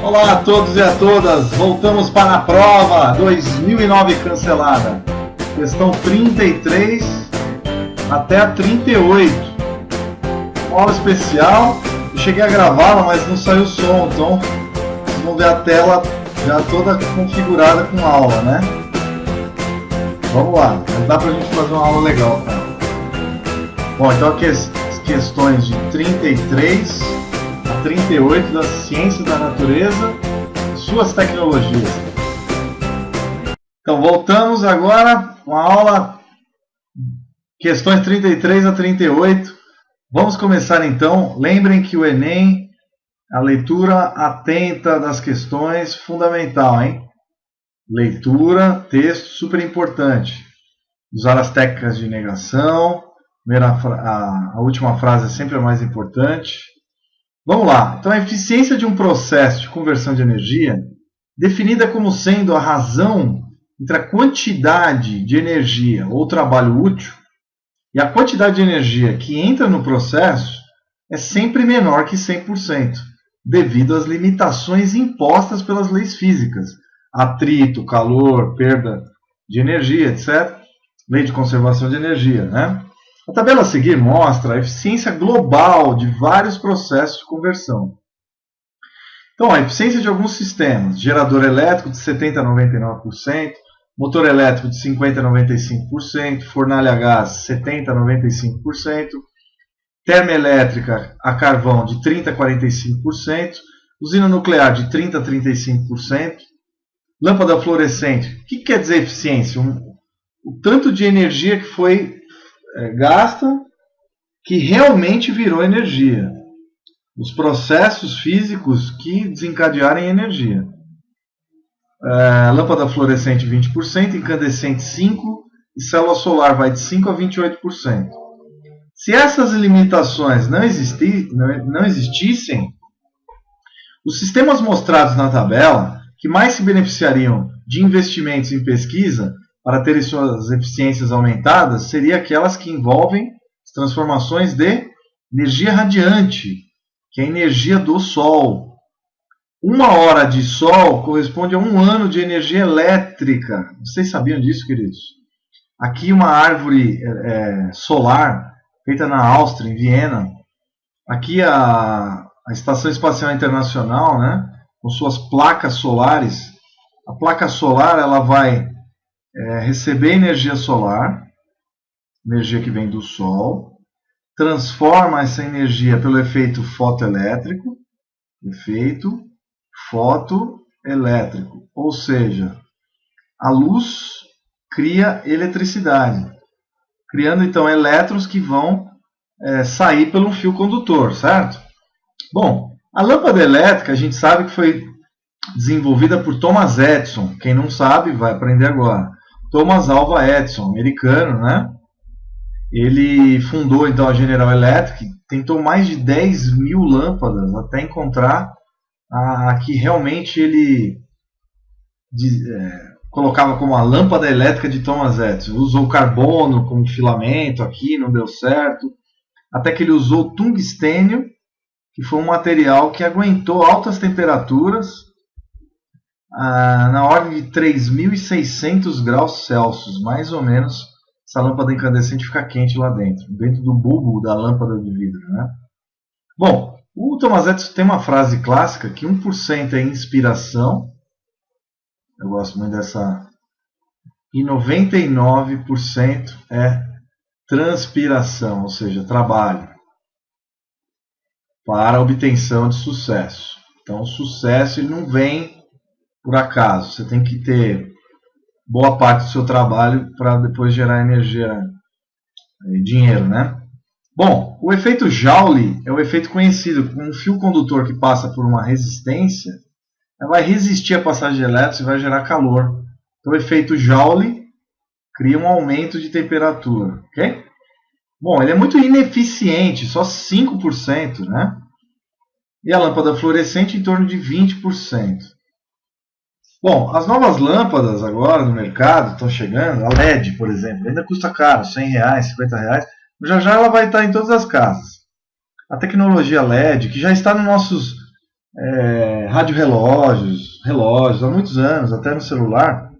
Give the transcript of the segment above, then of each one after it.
Olá a todos e a todas, voltamos para a prova 2009 cancelada, questão 33 até a 38, uma aula especial. Eu cheguei a gravá-la, mas não saiu o som, então vocês vão ver a tela já toda configurada com aula, né? Vamos lá, mas dá pra gente fazer uma aula legal, cara. Bom, então aqui as questões de 33 a 38 das ciências da natureza e suas tecnologias. Então voltamos agora com a aula questões 33 a 38. Vamos começar então. Lembrem que o Enem, a leitura atenta das questões, fundamental, hein? Leitura, texto, super importante. Usar as técnicas de negação. A última frase é sempre a mais importante. Vamos lá. Então, a eficiência de um processo de conversão de energia, definida como sendo a razão entre a quantidade de energia ou trabalho útil e a quantidade de energia que entra no processo, é sempre menor que 100%, devido às limitações impostas pelas leis físicas, atrito, calor, perda de energia, etc. Lei de conservação de energia, né? A tabela a seguir mostra a eficiência global de vários processos de conversão. Então, a eficiência de alguns sistemas: gerador elétrico de 70% a 99%, motor elétrico de 50% a 95%, fornalha a gás 70% a 95%, termoelétrica a carvão de 30% a 45%, usina nuclear de 30% a 35%, lâmpada fluorescente. O que quer dizer eficiência? O tanto de energia que foi gasta, que realmente virou energia. Os processos físicos que desencadearem energia. Lâmpada fluorescente 20%, incandescente 5% e célula solar vai de 5% a 28%. Se essas limitações não existissem, os sistemas mostrados na tabela, que mais se beneficiariam de investimentos em pesquisa para terem suas eficiências aumentadas, seriam aquelas que envolvem as transformações de energia radiante, que é a energia do Sol. 1 hora de Sol corresponde a 1 ano de energia elétrica. Vocês sabiam disso, queridos? Aqui uma árvore solar, feita na Áustria, em Viena. Aqui a Estação Espacial Internacional, né, com suas placas solares. A placa solar ela vai receber energia solar, energia que vem do Sol, transforma essa energia pelo efeito fotoelétrico, ou seja, a luz cria eletricidade, criando então elétrons que vão sair pelo fio condutor, certo? Bom, a lâmpada elétrica a gente sabe que foi desenvolvida por Thomas Edison. Quem não sabe vai aprender agora. Thomas Alva Edison, americano, né? Ele fundou então a General Electric, tentou mais de 10 mil lâmpadas até encontrar a que realmente ele colocava como a lâmpada elétrica de Thomas Edison. Usou carbono como filamento aqui, não deu certo. Até que ele usou tungstênio, que foi um material que aguentou altas temperaturas, na ordem de 3.600 graus Celsius, mais ou menos. Essa lâmpada incandescente fica quente lá dentro do bulbo da lâmpada de vidro, né? Bom, o Thomas Edison tem uma frase clássica que 1% é inspiração, eu gosto muito dessa, e 99% é transpiração, ou seja, trabalho para a obtenção de sucesso. Então, o sucesso ele não vem por acaso. Você tem que ter boa parte do seu trabalho para depois gerar energia e dinheiro, né? Bom, o efeito Joule é o efeito conhecido. Um fio condutor que passa por uma resistência vai resistir à passagem de elétrons e vai gerar calor. Então, o efeito Joule cria um aumento de temperatura, ok? Bom, ele é muito ineficiente, só 5%, né? E a lâmpada fluorescente em torno de 20%. Bom, as novas lâmpadas agora no mercado estão chegando, a LED, por exemplo, ainda custa caro, R$100, R$50, já já ela vai estar em todas as casas. A tecnologia LED, que já está nos nossos relógios, há muitos anos, até no celular,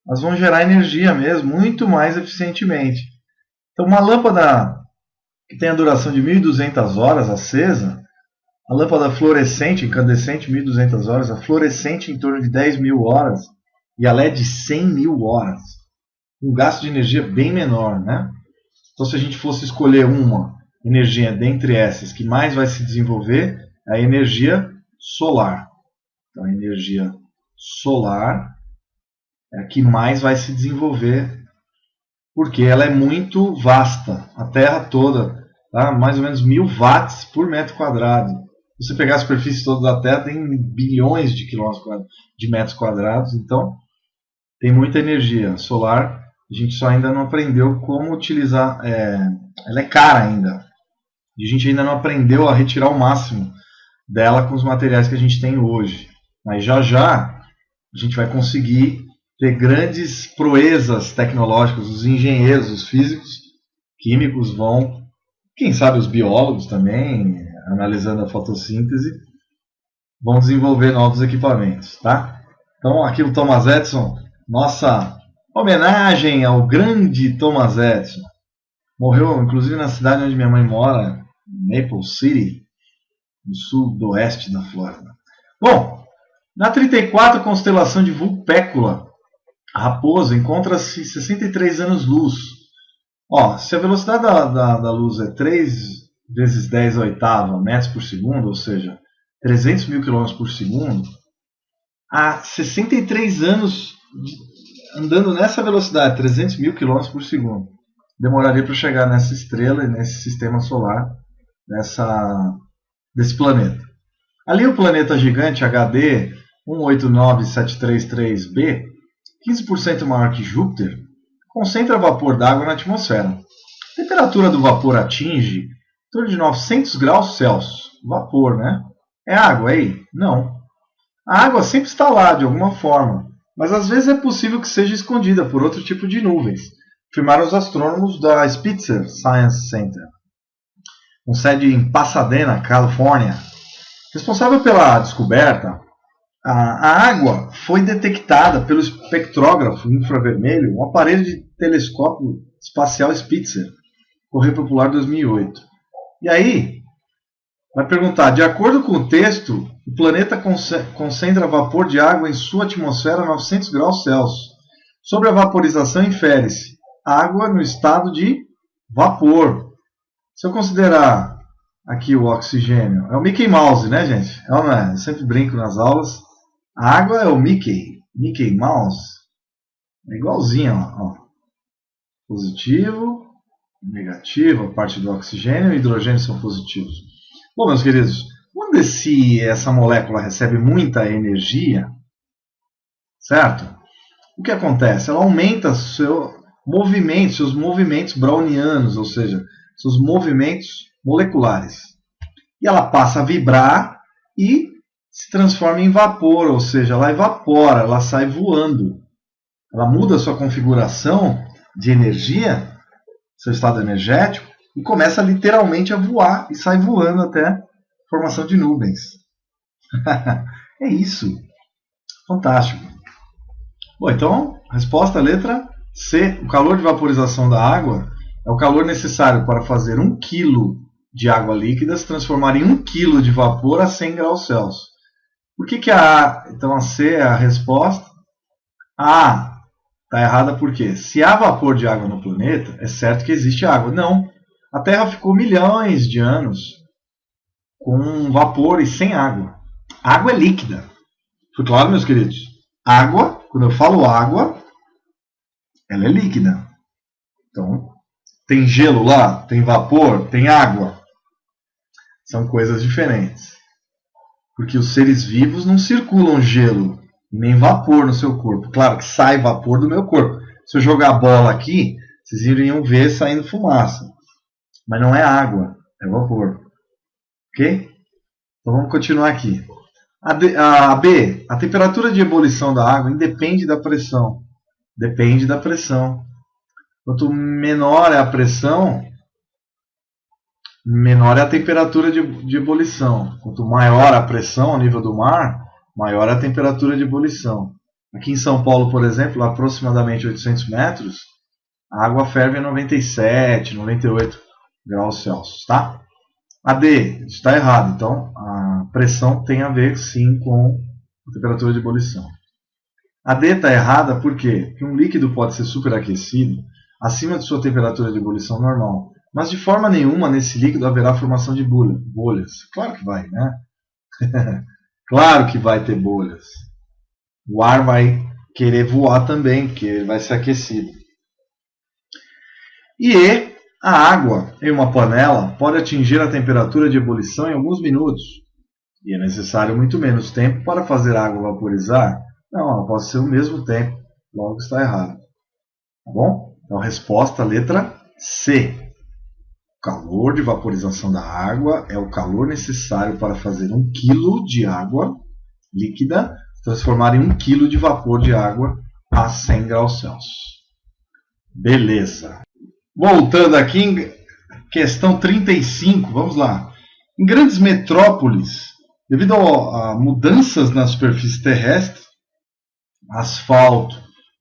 elas vão gerar energia mesmo, muito mais eficientemente. Então, uma lâmpada que tem a duração de 1.200 horas acesa, a lâmpada fluorescente, incandescente, 1.200 horas, a fluorescente em torno de 10.000 horas, e a LED 100.000 horas. Um gasto de energia bem menor, né? Então, se a gente fosse escolher uma energia dentre essas que mais vai se desenvolver, é a energia solar. Então, a energia solar é a que mais vai se desenvolver, porque ela é muito vasta. A Terra toda, tá? Mais ou menos 1.000 watts por metro quadrado. Se você pegar a superfície toda da Terra, tem bilhões de metros quadrados. Então, tem muita energia solar. A gente só ainda não aprendeu como utilizar. Ela é cara ainda. E a gente ainda não aprendeu a retirar o máximo dela com os materiais que a gente tem hoje. Mas já a gente vai conseguir ter grandes proezas tecnológicas. Os engenheiros, os físicos, químicos vão, quem sabe os biólogos também, analisando a fotossíntese, vão desenvolver novos equipamentos, tá? Então aqui o Thomas Edison, nossa homenagem ao grande Thomas Edison. Morreu inclusive na cidade onde minha mãe mora, Maple City, no sudoeste da Flórida. Bom, na 34, a constelação de Vulpecula, a raposa, encontra-se 63 anos-luz. Se a velocidade da luz é 3 vezes 10 a oitava metros por segundo, ou seja, 300 mil quilômetros por segundo, há 63 anos andando nessa velocidade, 300 mil quilômetros por segundo, demoraria para chegar nessa estrela e nesse sistema solar, desse planeta. Ali o planeta gigante HD 189733b, 15% maior que Júpiter, concentra vapor d'água na atmosfera. A temperatura do vapor atinge em torno de 900 graus Celsius. Vapor, né? É água aí? Não. A água sempre está lá, de alguma forma, mas às vezes é possível que seja escondida por outro tipo de nuvens, afirmaram os astrônomos da Spitzer Science Center, com sede em Pasadena, Califórnia. Responsável pela descoberta, a água foi detectada pelo espectrógrafo infravermelho, um aparelho de telescópio espacial Spitzer, Correio Popular 2008. E aí, vai perguntar, de acordo com o texto, o planeta concentra vapor de água em sua atmosfera a 900 graus Celsius. Sobre a vaporização, infere-se água no estado de vapor. Se eu considerar aqui o oxigênio, é o Mickey Mouse, né, gente? Eu sempre brinco nas aulas. A água é o Mickey Mouse. É igualzinho, ó. Positivo, negativo, a parte do oxigênio e hidrogênio são positivos. Bom, meus queridos, quando essa molécula recebe muita energia, certo? O que acontece? Ela aumenta seus movimentos brownianos, ou seja, seus movimentos moleculares. E ela passa a vibrar e se transforma em vapor, ou seja, ela evapora, ela sai voando. Ela muda a sua configuração de energia, seu estado energético, e começa literalmente a voar e sai voando até a formação de nuvens. É isso. Fantástico. Bom, então, resposta letra C. O calor de vaporização da água é o calor necessário para fazer 1 kg de água líquida se transformar em 1 kg de vapor a 100 graus Celsius. Por que então a C é a resposta? A está errada porque se há vapor de água no planeta, é certo que existe água. Não. A Terra ficou milhões de anos com vapor e sem água. A água é líquida. Foi claro, meus queridos? Água, quando eu falo água, ela é líquida. Então, tem gelo lá, tem vapor, tem água. São coisas diferentes. Porque os seres vivos não circulam gelo nem vapor no seu corpo. Claro que sai vapor do meu corpo. Se eu jogar a bola aqui, vocês iriam ver saindo fumaça. Mas não é água, é vapor. Ok? Então vamos continuar aqui. A B. A temperatura de ebulição da água independe da pressão. Depende da pressão. Quanto menor é a pressão, menor é a temperatura de ebulição. Quanto maior a pressão ao nível do mar, maior é a temperatura de ebulição. Aqui em São Paulo, por exemplo, a aproximadamente 800 metros, a água ferve a 97, 98 graus Celsius, tá? A D, está errado, então a pressão tem a ver sim com a temperatura de ebulição. A D está errada por quê? Porque um líquido pode ser superaquecido acima de sua temperatura de ebulição normal, mas de forma nenhuma nesse líquido haverá formação de bolhas. Claro que vai, né? Claro que vai ter bolhas. O ar vai querer voar também, porque ele vai ser aquecido. E a água em uma panela pode atingir a temperatura de ebulição em alguns minutos. E é necessário muito menos tempo para fazer a água vaporizar. Não, ela pode ser o mesmo tempo. Logo está errado. Tá bom? Então, resposta, letra C. O calor de vaporização da água é o calor necessário para fazer 1 kg de água líquida transformar em 1 kg de vapor de água a 100 graus Celsius. Beleza. Voltando aqui em questão 35, vamos lá. Em grandes metrópoles, devido a mudanças na superfície terrestre, asfalto,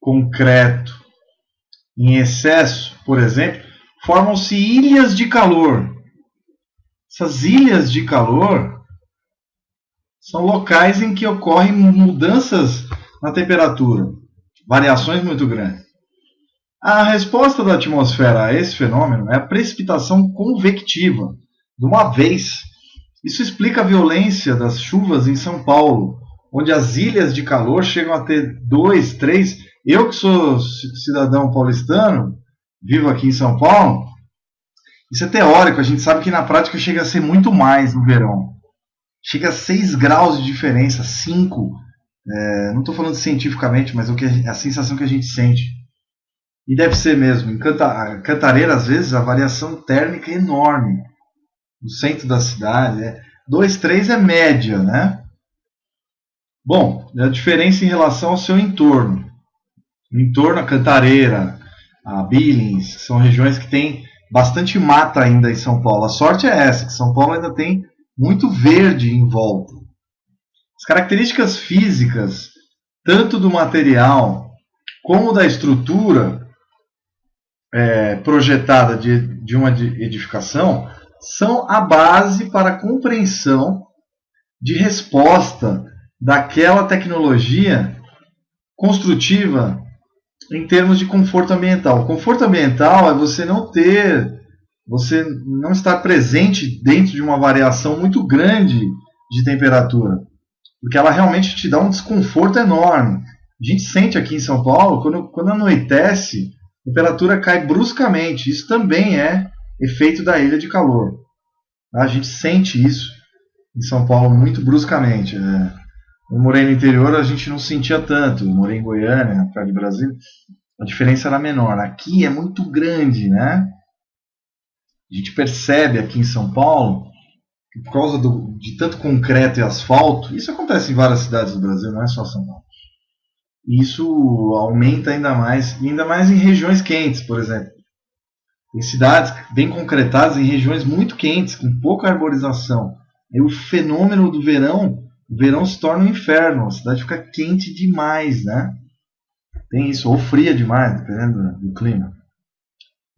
concreto, em excesso, por exemplo, formam-se ilhas de calor. Essas ilhas de calor são locais em que ocorrem mudanças na temperatura, variações muito grandes. A resposta da atmosfera a esse fenômeno é a precipitação convectiva, de uma vez. Isso explica a violência das chuvas em São Paulo, onde as ilhas de calor chegam a ter 2, 3. Eu que sou cidadão paulistano, vivo aqui em São Paulo, isso é teórico, a gente sabe que na prática chega a ser muito mais no verão. Chega a 6 graus de diferença, 5. Não estou falando cientificamente, mas é a sensação que a gente sente. E deve ser mesmo. Em Cantareira, às vezes, a variação térmica é enorme. No centro da cidade, 2, 3 é média, né? Bom, a diferença em relação ao seu entorno. O entorno, a Cantareira, a Billings, são regiões que tem bastante mata ainda em São Paulo. A sorte é essa, que São Paulo ainda tem muito verde em volta. As características físicas, tanto do material como da estrutura projetada de uma edificação, são a base para a compreensão de resposta daquela tecnologia construtiva em termos de conforto ambiental. O conforto ambiental é você não estar presente dentro de uma variação muito grande de temperatura, porque ela realmente te dá um desconforto enorme. A gente sente aqui em São Paulo, quando anoitece, a temperatura cai bruscamente. Isso também é efeito da ilha de calor. A gente sente isso em São Paulo muito bruscamente. Eu morei no interior, a gente não sentia tanto. Eu morei em Goiânia, perto de Brasília, a diferença era menor. Aqui é muito grande, né? A gente percebe aqui em São Paulo que por causa de tanto concreto e asfalto, isso acontece em várias cidades do Brasil, não é só São Paulo. Isso aumenta ainda mais em regiões quentes, por exemplo. Tem cidades bem concretadas em regiões muito quentes, com pouca arborização. Aí o fenômeno do verão, o verão se torna um inferno, a cidade fica quente demais, né? Tem isso, ou fria demais, dependendo do clima.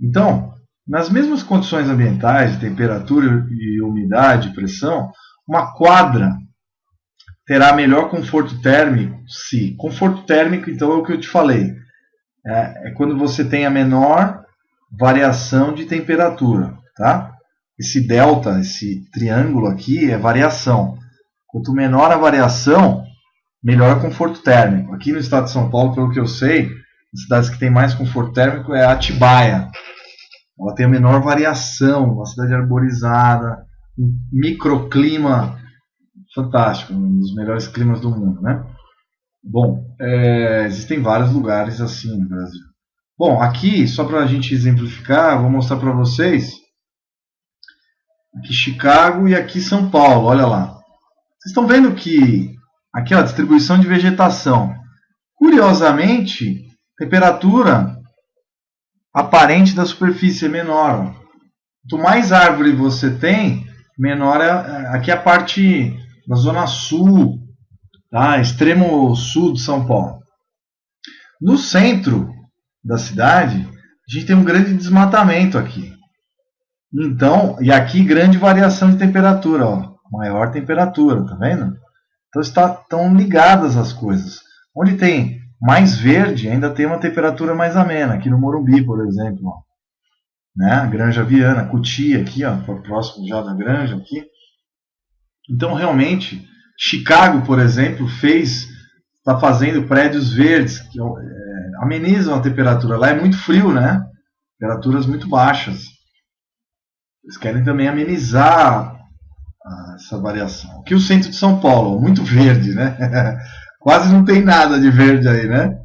Então, nas mesmas condições ambientais, de temperatura e umidade e pressão, uma quadra terá melhor conforto térmico se... Conforto térmico, então, é o que eu te falei. É quando você tem a menor variação de temperatura, tá? Esse delta, esse triângulo aqui é variação. Quanto menor a variação, melhor o conforto térmico. Aqui no estado de São Paulo, pelo que eu sei, as cidades que têm mais conforto térmico é Atibaia. Ela tem a menor variação, uma cidade arborizada, um microclima fantástico, um dos melhores climas do mundo, né? Bom, existem vários lugares assim no Brasil. Bom, aqui, só para a gente exemplificar, vou mostrar para vocês aqui Chicago e aqui São Paulo, olha lá. Vocês estão vendo que aqui, ó, distribuição de vegetação. Curiosamente, temperatura aparente da superfície é menor. Quanto mais árvore você tem, menor aqui a parte da zona sul, tá? Extremo sul de São Paulo. No centro da cidade, a gente tem um grande desmatamento aqui. Então, e aqui grande variação de temperatura, ó, maior temperatura, tá vendo? Então estão ligadas as coisas. Onde tem mais verde, ainda tem uma temperatura mais amena. Aqui no Morumbi, por exemplo, ó, né? Granja Viana, Cotia aqui, ó, próximo já da Granja aqui. Então, realmente, Chicago, por exemplo, está fazendo prédios verdes que amenizam a temperatura. Lá é muito frio, né? Temperaturas muito baixas. Eles querem também amenizar essa variação. Aqui o centro de São Paulo, muito verde, né? Quase não tem nada de verde aí, né?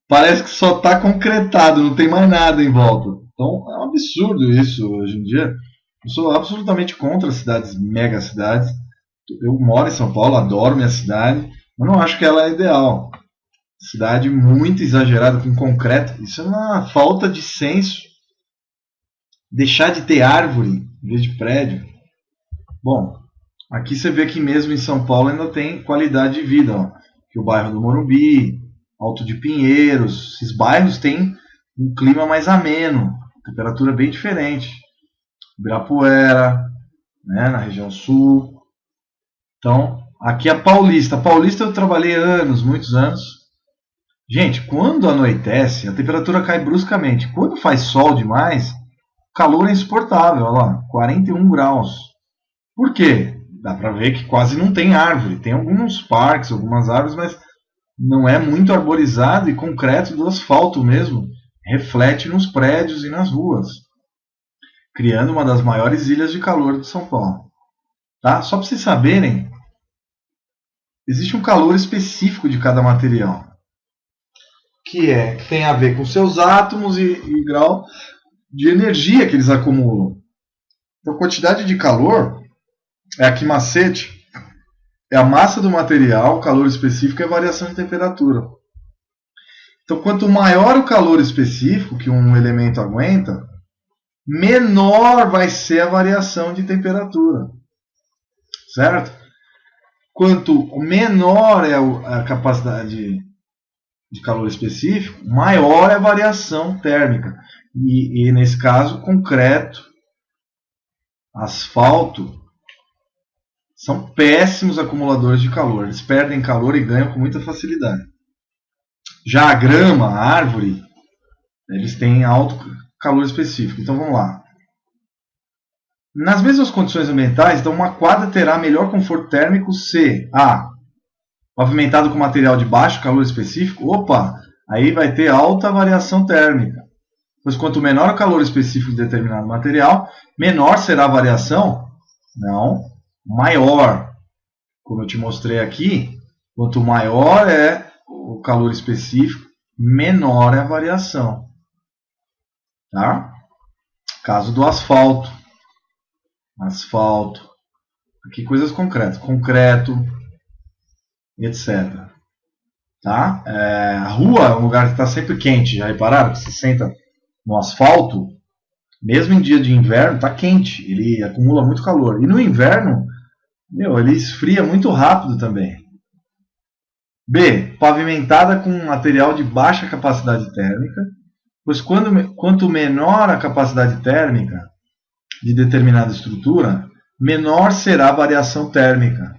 Parece que só está concretado, não tem mais nada em volta. Então é um absurdo isso hoje em dia. Eu sou absolutamente contra cidades, mega cidades. Eu moro em São Paulo, adoro minha cidade, mas não acho que ela é ideal. Cidade muito exagerada com concreto. Isso é uma falta de senso. Deixar de ter árvore em vez de prédio. Bom, aqui você vê que mesmo em São Paulo ainda tem qualidade de vida. Ó. Que o bairro do Morumbi, Alto de Pinheiros, esses bairros têm um clima mais ameno, temperatura bem diferente. Ibirapuera, né, na região sul. Então, aqui a Paulista. A Paulista eu trabalhei anos, muitos anos. Gente, quando anoitece, a temperatura cai bruscamente. Quando faz sol demais, o calor é insuportável. Olha lá, 41 graus. Por quê? Dá para ver que quase não tem árvore. Tem alguns parques, algumas árvores, mas não é muito arborizado e concreto do asfalto mesmo. Reflete nos prédios e nas ruas, criando uma das maiores ilhas de calor de São Paulo. Tá? Só para vocês saberem, existe um calor específico de cada material, que tem a ver com seus átomos e grau de energia que eles acumulam. Então, a quantidade de calor é aqui macete, é a massa do material, o calor específico é a variação de temperatura. Então, quanto maior o calor específico que um elemento aguenta, menor vai ser a variação de temperatura. Certo? Quanto menor é a capacidade de calor específico, maior é a variação térmica. E nesse caso, concreto, asfalto, são péssimos acumuladores de calor. Eles perdem calor e ganham com muita facilidade. Já a grama, a árvore, eles têm alto calor específico. Então vamos lá. Nas mesmas condições ambientais, então uma quadra terá melhor conforto térmico se A. Pavimentado com material de baixo calor específico. Opa, aí vai ter alta variação térmica. Pois quanto menor o calor específico de determinado material, menor será a variação? Não, maior. Como eu te mostrei aqui, quanto maior é o calor específico, menor é a variação. Tá? Caso do asfalto. Asfalto. Aqui coisas concretas. Concreto, etc. Tá? A rua é um lugar que está sempre quente. Já repararam que você senta no asfalto, mesmo em dia de inverno, está quente. Ele acumula muito calor. E no inverno, ele esfria muito rápido também. B. Pavimentada com material de baixa capacidade térmica. Pois quanto menor a capacidade térmica de determinada estrutura, menor será a variação térmica.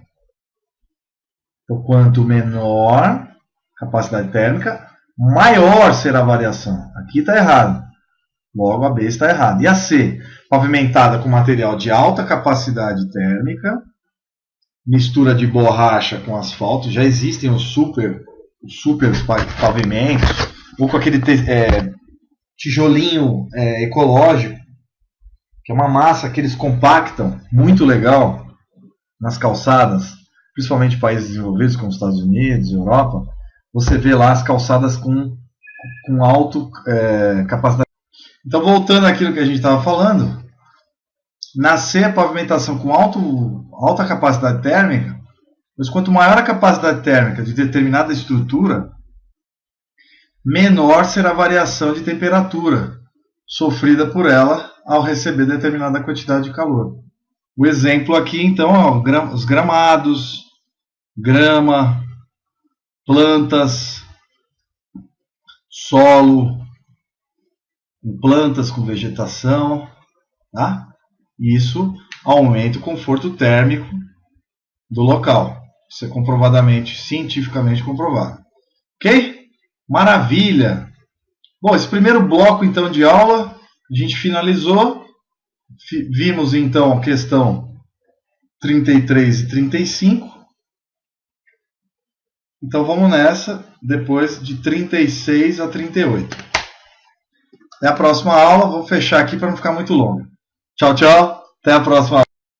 Então, quanto menor a capacidade térmica, maior será a variação. Aqui está errado. Logo, a B está errada. E a C? Pavimentada com material de alta capacidade térmica, mistura de borracha com asfalto. Já existem os super pavimentos, ou com aquele tijolinho ecológico, que é uma massa que eles compactam, muito legal, nas calçadas, principalmente em países desenvolvidos como Estados Unidos, Europa. Você vê lá as calçadas com alta capacidade. Então, voltando àquilo que a gente estava falando, nascer a pavimentação com alta capacidade térmica, mas quanto maior a capacidade térmica de determinada estrutura, menor será a variação de temperatura sofrida por ela ao receber determinada quantidade de calor. O exemplo aqui, então, é os gramados, grama, plantas, solo, plantas com vegetação, tá? Isso aumenta o conforto térmico do local. Isso é comprovadamente, cientificamente comprovado. Ok? Maravilha! Bom, esse primeiro bloco então de aula a gente finalizou. Vimos então a questão 33 e 35. Então vamos nessa, depois de 36 a 38. Até a próxima aula, vou fechar aqui para não ficar muito longo. Tchau, tchau, até a próxima aula.